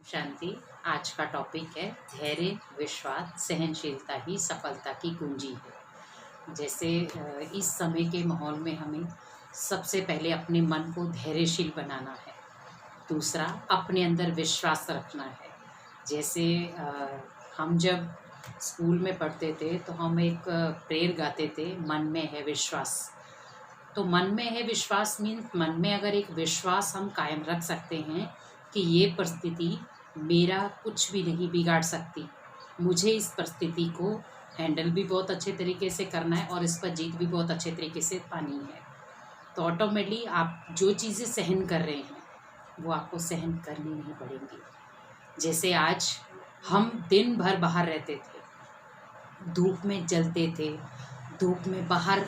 शांति। आज का टॉपिक है धैर्य, विश्वास, सहनशीलता ही सफलता की कुंजी है। जैसे इस समय के माहौल में हमें सबसे पहले अपने मन को धैर्यशील बनाना है। दूसरा, अपने अंदर विश्वास रखना है। जैसे हम जब स्कूल में पढ़ते थे तो हम एक प्रेयर गाते थे, मन में है विश्वास। तो मन में है विश्वास मीन्स मन में अगर एक विश्वास हम कायम रख सकते हैं कि ये परिस्थिति मेरा कुछ भी नहीं बिगाड़ सकती, मुझे इस परिस्थिति को हैंडल भी बहुत अच्छे तरीके से करना है और इस पर जीत भी बहुत अच्छे तरीके से पानी है, तो ऑटोमेटिकली आप जो चीज़ें सहन कर रहे हैं वो आपको सहन करनी नहीं पड़ेंगी। जैसे आज हम दिन भर बाहर रहते थे, धूप में जलते थे, धूप में बाहर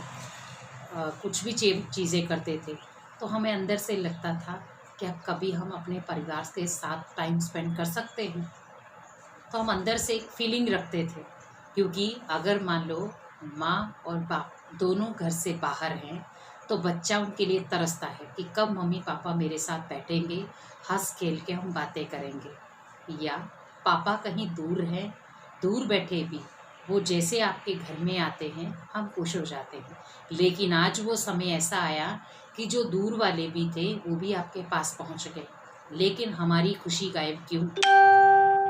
कुछ भी चीज़ें करते थे, तो हमें अंदर से लगता था क्या कभी हम अपने परिवार के साथ टाइम स्पेंड कर सकते हैं। तो हम अंदर से एक फीलिंग रखते थे, क्योंकि अगर मान लो माँ और बाप दोनों घर से बाहर हैं तो बच्चा उनके लिए तरसता है कि कब मम्मी पापा मेरे साथ बैठेंगे, हंस खेल के हम बातें करेंगे। या पापा कहीं दूर हैं, दूर बैठे भी वो जैसे आपके घर में आते हैं हम खुश हो जाते हैं। लेकिन आज वो समय ऐसा आया कि जो दूर वाले भी थे वो भी आपके पास पहुंच गए, लेकिन हमारी खुशी गायब क्यों?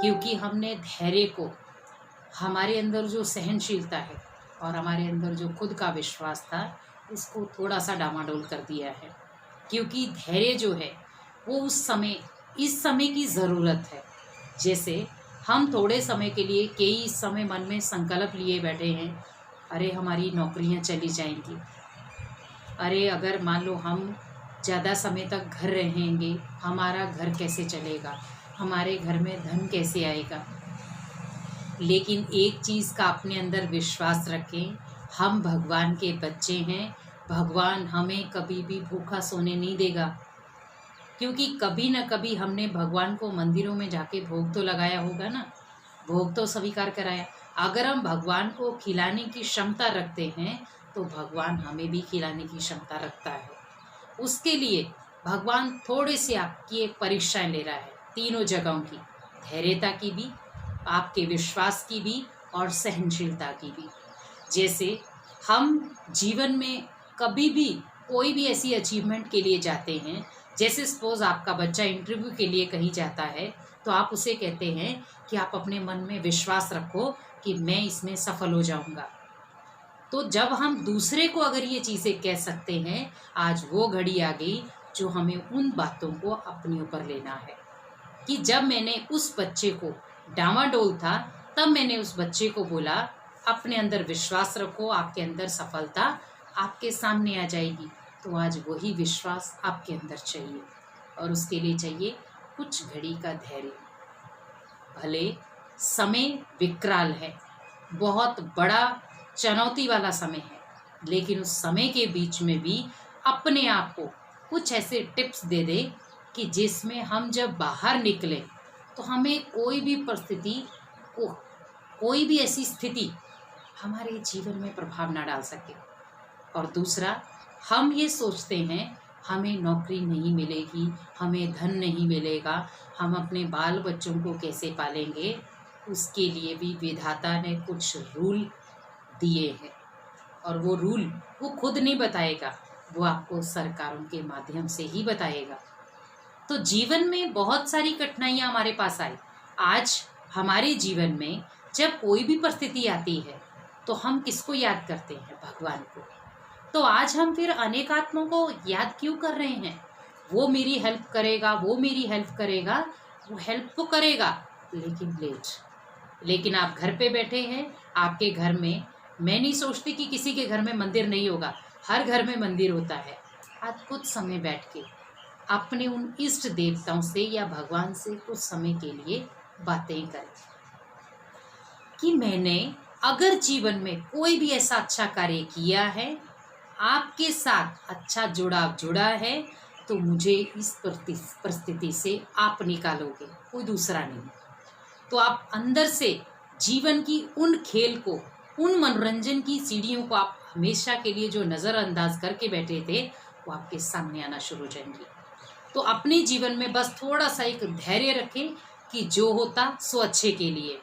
क्योंकि हमने धैर्य को, हमारे अंदर जो सहनशीलता है और हमारे अंदर जो खुद का विश्वास था, इसको थोड़ा सा डामाडोल कर दिया है। क्योंकि धैर्य जो है वो उस समय, इस समय की ज़रूरत है। जैसे हम थोड़े समय के लिए कई इस समय मन में संकल्प लिए बैठे हैं, अरे हमारी नौकरियां चली जाएंगी, अरे अगर मान लो हम ज़्यादा समय तक घर रहेंगे हमारा घर कैसे चलेगा, हमारे घर में धन कैसे आएगा। लेकिन एक चीज़ का अपने अंदर विश्वास रखें, हम भगवान के बच्चे हैं, भगवान हमें कभी भी भूखा सोने नहीं देगा। क्योंकि कभी न कभी हमने भगवान को मंदिरों में जाके भोग तो लगाया होगा ना, भोग तो स्वीकार कराया। अगर हम भगवान को खिलाने की क्षमता रखते हैं तो भगवान हमें भी खिलाने की क्षमता रखता है। उसके लिए भगवान थोड़े से आपकी एक परीक्षाएं ले रहा है, तीनों जगहों की, धैर्यता की भी, आपके विश्वास की भी और सहनशीलता की भी। जैसे हम जीवन में कभी भी कोई भी ऐसी अचीवमेंट के लिए जाते हैं, जैसे सपोज आपका बच्चा इंटरव्यू के लिए कहीं जाता है तो आप उसे कहते हैं कि आप अपने मन में विश्वास रखो कि मैं इसमें सफल हो जाऊंगा। तो जब हम दूसरे को अगर ये चीज़ें कह सकते हैं, आज वो घड़ी आ गई जो हमें उन बातों को अपने ऊपर लेना है। कि जब मैंने उस बच्चे को, डामाडोल था तब मैंने उस बच्चे को बोला अपने अंदर विश्वास रखो, आपके अंदर सफलता आपके सामने आ जाएगी। तो आज वही विश्वास आपके अंदर चाहिए और उसके लिए चाहिए कुछ घड़ी का धैर्य। भले समय विकराल है, बहुत बड़ा चुनौती वाला समय है, लेकिन उस समय के बीच में भी अपने आप को कुछ ऐसे टिप्स दे दे कि जिसमें हम जब बाहर निकले तो हमें कोई भी परिस्थिति को, कोई भी ऐसी स्थिति हमारे जीवन में प्रभाव ना डाल सके। और दूसरा, हम ये सोचते हैं हमें नौकरी नहीं मिलेगी, हमें धन नहीं मिलेगा, हम अपने बाल बच्चों को कैसे पालेंगे। उसके लिए भी विधाता ने कुछ रूल दिए हैं और वो रूल वो खुद नहीं बताएगा, वो आपको सरकारों के माध्यम से ही बताएगा। तो जीवन में बहुत सारी कठिनाइयाँ हमारे पास आई। आज हमारे जीवन में जब कोई भी परिस्थिति आती है तो हम किसको याद करते हैं? भगवान को। तो आज हम फिर अनेक आत्माओं को याद क्यों कर रहे हैं? वो मेरी हेल्प करेगा, वो मेरी हेल्प करेगा, वो हेल्प तो करेगा लेकिन लेट। लेकिन आप घर पे बैठे हैं, आपके घर में, मैं नहीं सोचती कि किसी के घर में मंदिर नहीं होगा, हर घर में मंदिर होता है। आज कुछ समय बैठ के अपने उन इष्ट देवताओं से या भगवान से कुछ समय के लिए बातें करें कि मैंने अगर जीवन में कोई भी ऐसा अच्छा कार्य किया है, आपके साथ अच्छा जुड़ाव जुड़ा है, तो मुझे इस परिस्थिति से आप निकालोगे, कोई दूसरा नहीं। तो आप अंदर से जीवन की उन खेल को, उन मनोरंजन की सीढ़ियों को आप हमेशा के लिए जो नज़रअंदाज करके बैठे थे वो आपके सामने आना शुरू हो जाएंगे। तो अपने जीवन में बस थोड़ा सा एक धैर्य रखें कि जो होता सो अच्छे के लिए।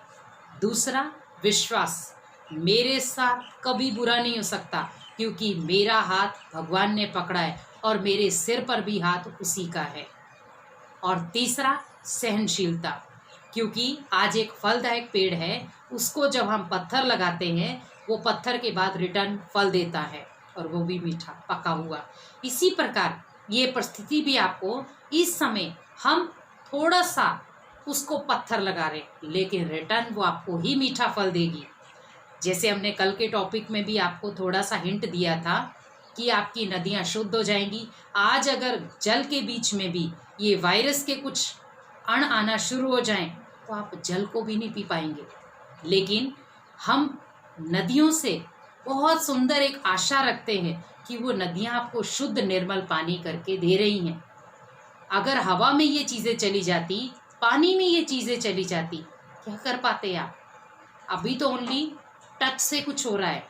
दूसरा, विश्वास, मेरे साथ कभी बुरा नहीं हो सकता क्योंकि मेरा हाथ भगवान ने पकड़ा है और मेरे सिर पर भी हाथ उसी का है। और तीसरा, सहनशीलता, क्योंकि आज एक फलदायक पेड़ है, उसको जब हम पत्थर लगाते हैं वो पत्थर के बाद रिटर्न फल देता है और वो भी मीठा पका हुआ। इसी प्रकार ये परिस्थिति भी आपको इस समय हम थोड़ा सा उसको पत्थर लगा रहे लेकिन रिटर्न वो आपको ही मीठा फल देगी। जैसे हमने कल के टॉपिक में भी आपको थोड़ा सा हिंट दिया था कि आपकी नदियाँ शुद्ध हो जाएंगी। आज अगर जल के बीच में भी ये वायरस के कुछ अण आना शुरू हो जाएं तो आप जल को भी नहीं पी पाएंगे। लेकिन हम नदियों से बहुत सुंदर एक आशा रखते हैं कि वो नदियाँ आपको शुद्ध निर्मल पानी करके दे रही हैं। अगर हवा में ये चीज़ें चली जाती, पानी में ये चीज़ें चली जाती, क्या कर पाते आप? अभी तो ओनली टच से कुछ हो रहा है,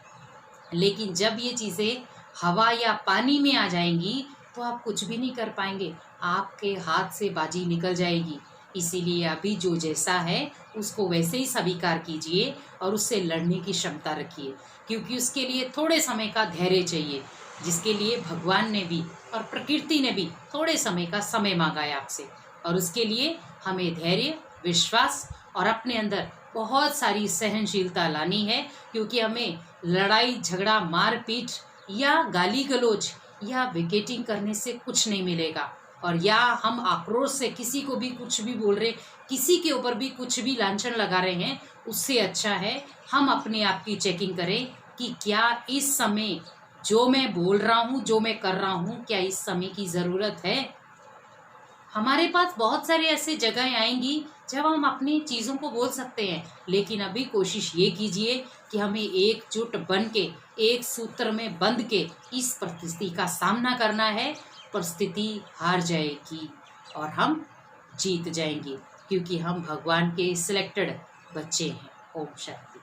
लेकिन जब ये चीज़ें हवा या पानी में आ जाएंगी तो आप कुछ भी नहीं कर पाएंगे, आपके हाथ से बाजी निकल जाएगी। इसीलिए अभी जो जैसा है उसको वैसे ही स्वीकार कीजिए और उससे लड़ने की क्षमता रखिए, क्योंकि उसके लिए थोड़े समय का धैर्य चाहिए, जिसके लिए भगवान ने भी और प्रकृति ने भी थोड़े समय का समय मांगा है आपसे। और उसके लिए हमें धैर्य, विश्वास और अपने अंदर बहुत सारी सहनशीलता लानी है, क्योंकि हमें लड़ाई झगड़ा, मारपीट या गाली गलौज या विकेटिंग करने से कुछ नहीं मिलेगा। और या हम आक्रोश से किसी को भी कुछ भी बोल रहे, किसी के ऊपर भी कुछ भी लांछन लगा रहे हैं, उससे अच्छा है हम अपने आप की चेकिंग करें कि क्या इस समय जो मैं बोल रहा हूँ, जो मैं कर रहा हूँ, क्या इस समय की ज़रूरत है। हमारे पास बहुत सारे ऐसे जगहें आएंगी जब हम अपनी चीज़ों को बोल सकते हैं, लेकिन अभी कोशिश ये कीजिए कि हमें एकजुट बन के, एक सूत्र में बंध के इस परिस्थिति का सामना करना है। परिस्थिति हार जाएगी और हम जीत जाएंगे, क्योंकि हम भगवान के सिलेक्टेड बच्चे हैं। ओम शांति।